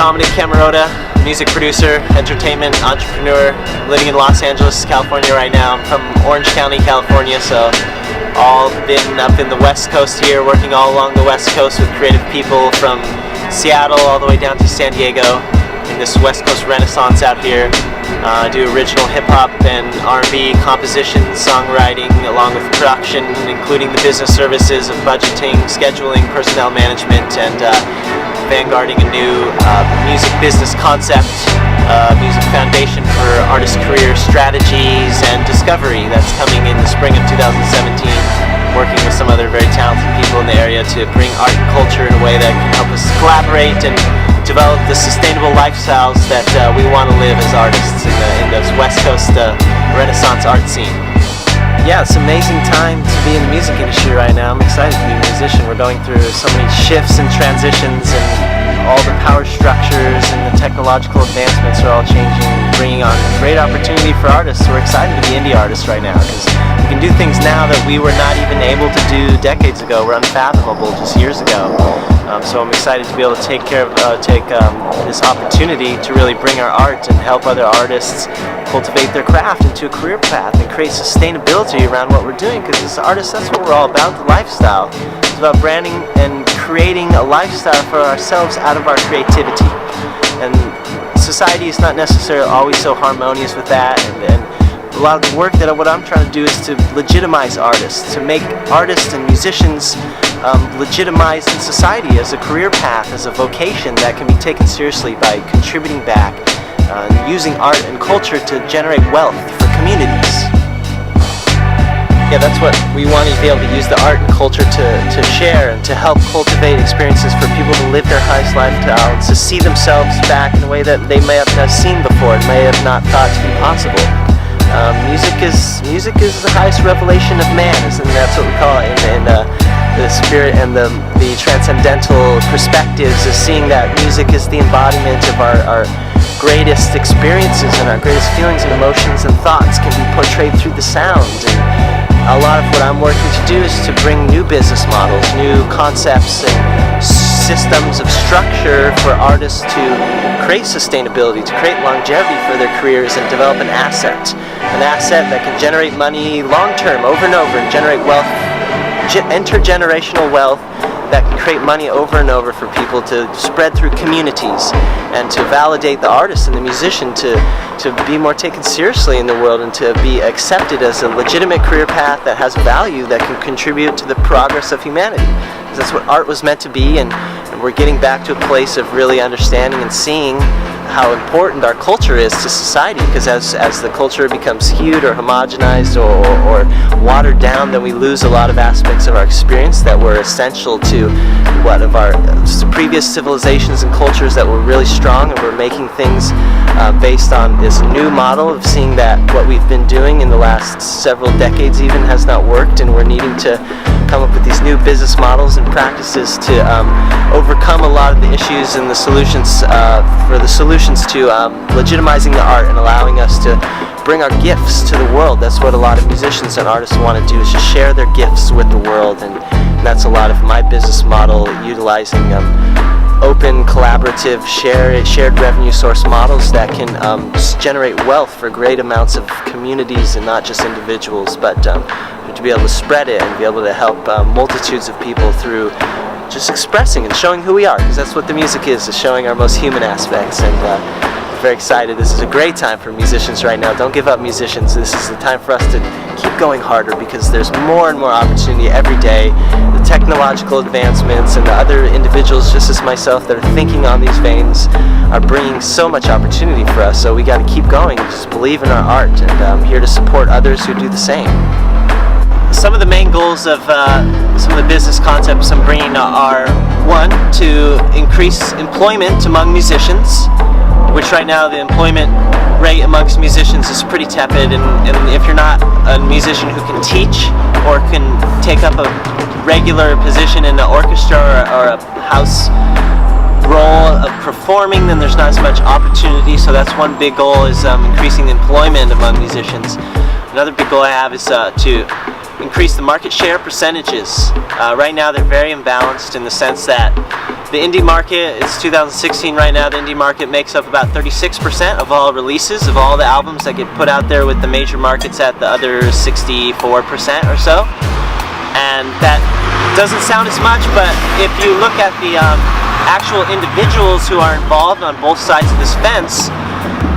Dominic Cammarota, music producer, entertainment entrepreneur, living in Los Angeles, California right now. I'm from Orange County, California, so all been up in the West Coast here, working all along the West Coast with creative people from Seattle all the way down to San Diego in this West Coast renaissance out here. I do original hip-hop and R&B composition, songwriting, along with production, including the business services of budgeting, scheduling, personnel management, and vanguarding a new music business concept, music foundation for artist career strategies and discovery that's coming in the spring of 2017. Working with some other very talented people in the area to bring art and culture in a way that can help us collaborate and develop the sustainable lifestyles that we want to live as artists in this West Coast Renaissance art scene. Yeah, it's an amazing time to be in the music industry right now. I'm excited to be a musician. We're going through so many shifts and transitions, and all the power structures and the technological advancements are all changing, bringing on great opportunity for artists. We're excited to be indie artists right now because we can do things now that we were not even able to do decades ago. We're unfathomable just years ago. So I'm excited to be able to take this opportunity to really bring our art and help other artists cultivate their craft into a career path and create sustainability around what we're doing, because as artists, that's what we're all about, the lifestyle. It's about branding and creating a lifestyle for ourselves out of our creativity. And society is not necessarily always so harmonious with that, and a lot of the work that what I'm trying to do is to legitimize artists, to make artists and musicians legitimized in society as a career path, as a vocation that can be taken seriously by contributing back, using art and culture to generate wealth for communities. Yeah, that's what we want to be able to use the art and culture to share and to help cultivate experiences for people to live their highest lifestyle, to see themselves back in a way that they may have not seen before and may have not thought to be possible. Music is the highest revelation of man, and that's what we call it in the spirit and the transcendental perspectives, is seeing that music is the embodiment of our greatest experiences, and our greatest feelings and emotions and thoughts can be portrayed through the sound. And a lot of what I'm working to do is to bring new business models, new concepts and systems of structure for artists to create sustainability, to create longevity for their careers and develop an asset that can generate money long term, over and over, and generate wealth, intergenerational wealth that can create money over and over for people to spread through communities, and to validate the artist and the musician to be more taken seriously in the world and to be accepted as a legitimate career path that has value, that can contribute to the progress of humanity. Because that's what art was meant to be, and we're getting back to a place of really understanding and seeing how important our culture is to society, because as the culture becomes skewed or homogenized or watered down, then we lose a lot of aspects of our experience that were essential to what of our previous civilizations and cultures that were really strong, and we're making things based on this new model of seeing that what we've been doing in the last several decades even has not worked, and we're needing to come up with these new business models and practices to overcome a lot of the issues and the solutions to legitimizing the art and allowing us to bring our gifts to the world. That's what a lot of musicians and artists want to do, is just share their gifts with the world, and that's a lot of my business model, utilizing open, collaborative, shared revenue source models that can generate wealth for great amounts of communities and not just individuals, but to be able to spread it and be able to help multitudes of people through just expressing and showing who we are, because that's what the music is showing our most human aspects. And I'm very excited. This is a great time for musicians right now. Don't give up, musicians. This is the time for us to keep going harder, because there's more and more opportunity every day. The technological advancements and the other individuals just as myself that are thinking on these veins are bringing so much opportunity for us, so we got to keep going and just believe in our art, and I'm here to support others who do the same. Some of the main goals of some of the business concepts I'm bringing are, one, to increase employment among musicians, which right now the employment rate amongst musicians is pretty tepid, and if you're not a musician who can teach or can take up a regular position in an orchestra or a house role of performing, then there's not as much opportunity. So that's one big goal, is increasing employment among musicians. Another big goal I have is to increase the market share percentages. Right now they're very imbalanced in the sense that The indie market, it's 2016 right now, the indie market makes up about 36% of all releases, of all the albums that get put out there, with the major markets at the other 64% or so. And that doesn't sound as much, but if you look at the actual individuals who are involved on both sides of this fence,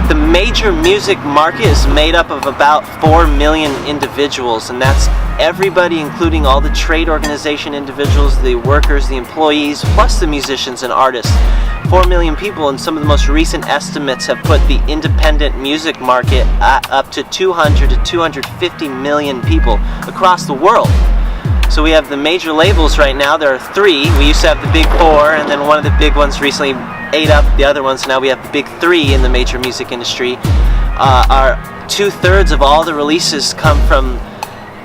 the major music market is made up of about 4 million individuals, and that's everybody, including all the trade organization individuals, the workers, the employees, plus the musicians and artists. 4 million people, and some of the most recent estimates have put the independent music market at up to 200 to 250 million people across the world. So we have the major labels right now. There are 3. We used to have the big 4, and then one of the big ones recently ate up the other ones. Now we have the big 3 in the major music industry. Our 2/3 of all the releases come from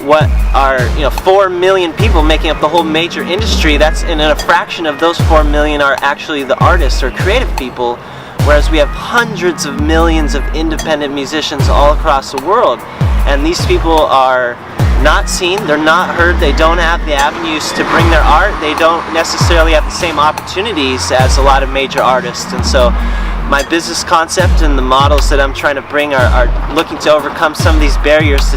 what are 4 million people making up the whole major industry. That's, and a fraction of those 4 million are actually the artists or creative people, whereas we have hundreds of millions of independent musicians all across the world, and these people are not seen, they're not heard, they don't have the avenues to bring their art, they don't necessarily have the same opportunities as a lot of major artists. And so my business concept and the models that I'm trying to bring are looking to overcome some of these barriers,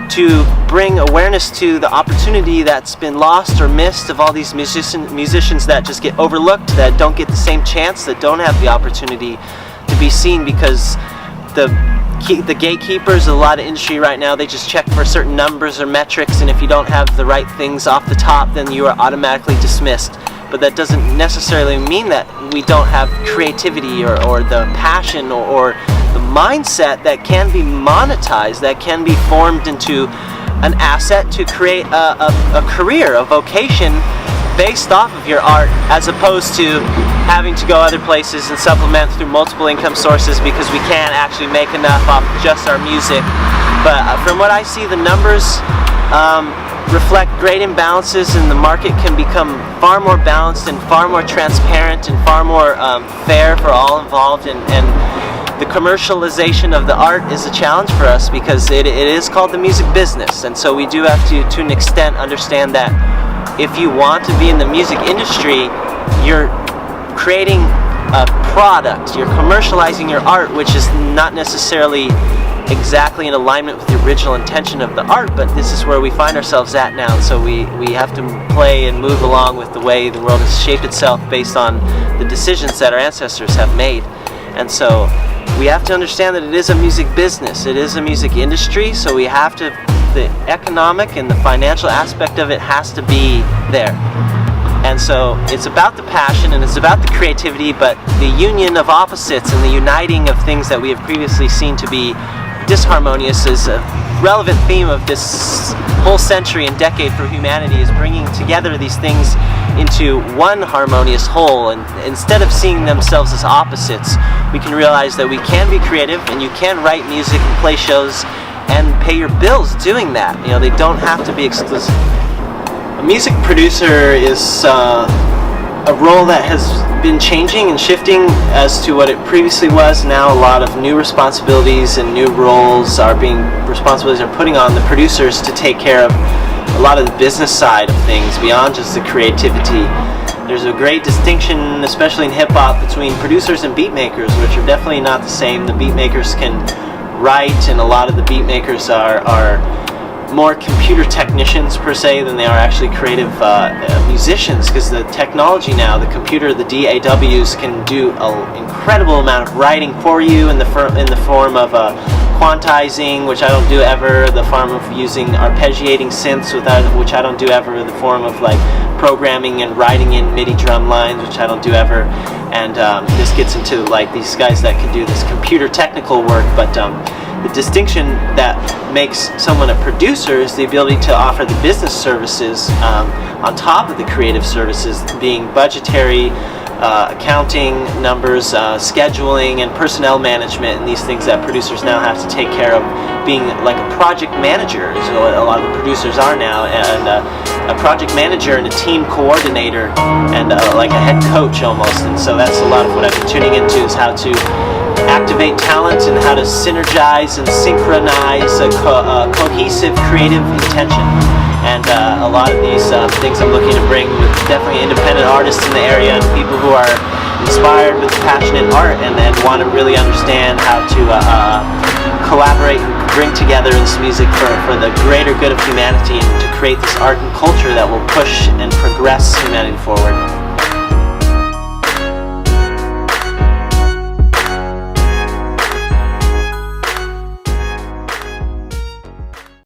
to bring awareness to the opportunity that's been lost or missed of all these musicians that just get overlooked, that don't get the same chance, that don't have the opportunity to be seen, because the gatekeepers of a lot of industry right now, they just check for certain numbers or metrics, and if you don't have the right things off the top, then you are automatically dismissed. But that doesn't necessarily mean that we don't have creativity or the passion or the mindset that can be monetized, that can be formed into an asset to create a career, a vocation based off of your art, as opposed to having to go other places and supplement through multiple income sources because we can't actually make enough off just our music. But from what I see, the numbers reflect great imbalances, and the market can become far more balanced and far more transparent and far more fair for all involved. And the commercialization of the art is a challenge for us, because it is called the music business, and so we do have to an extent understand that if you want to be in the music industry, you're creating a product, you're commercializing your art, which is not necessarily exactly in alignment with the original intention of the art, but this is where we find ourselves at now. And so we have to play and move along with the way the world has shaped itself based on the decisions that our ancestors have made. And so we have to understand that it is a music business, it is a music industry, so we have to, the economic and the financial aspect of it has to be there. And so it's about the passion and it's about the creativity, but the union of opposites and the uniting of things that we have previously seen to be disharmonious is a relevant theme of this whole century and decade for humanity, is bringing together these things into one harmonious whole. And instead of seeing themselves as opposites, we can realize that we can be creative and you can write music and play shows and pay your bills doing that. They don't have to be exclusive. A music producer is a role that has been changing and shifting as to what it previously was. Now a lot of new responsibilities and new roles are putting on the producers to take care of a lot of the business side of things beyond just the creativity. There's a great distinction, especially in hip-hop, between producers and beat makers, which are definitely not the same. The beat makers can write, and a lot of the beat makers are more computer technicians per se than they are actually creative musicians, because the technology now, the computer, the DAWs can do an incredible amount of writing for you in the form of quantizing, which I don't do ever, the form of using arpeggiating synths, which I don't do ever, the form of like programming and writing in MIDI drum lines, which I don't do ever. And this gets into like these guys that can do this computer technical work, but the distinction that makes someone a producer is the ability to offer the business services on top of the creative services, being budgetary, accounting, numbers, scheduling, and personnel management, and these things that producers now have to take care of, being like a project manager is what a lot of the producers are now, and a project manager and a team coordinator, and like a head coach almost. And so that's a lot of what I've been tuning into, is how to activate talent and how to synergize and synchronize a cohesive creative intention. And a lot of these things I'm looking to bring with definitely independent artists in the area and people who are inspired with passionate art and want to really understand how to collaborate and bring together this music for the greater good of humanity and to create this art and culture that will push and progress humanity forward.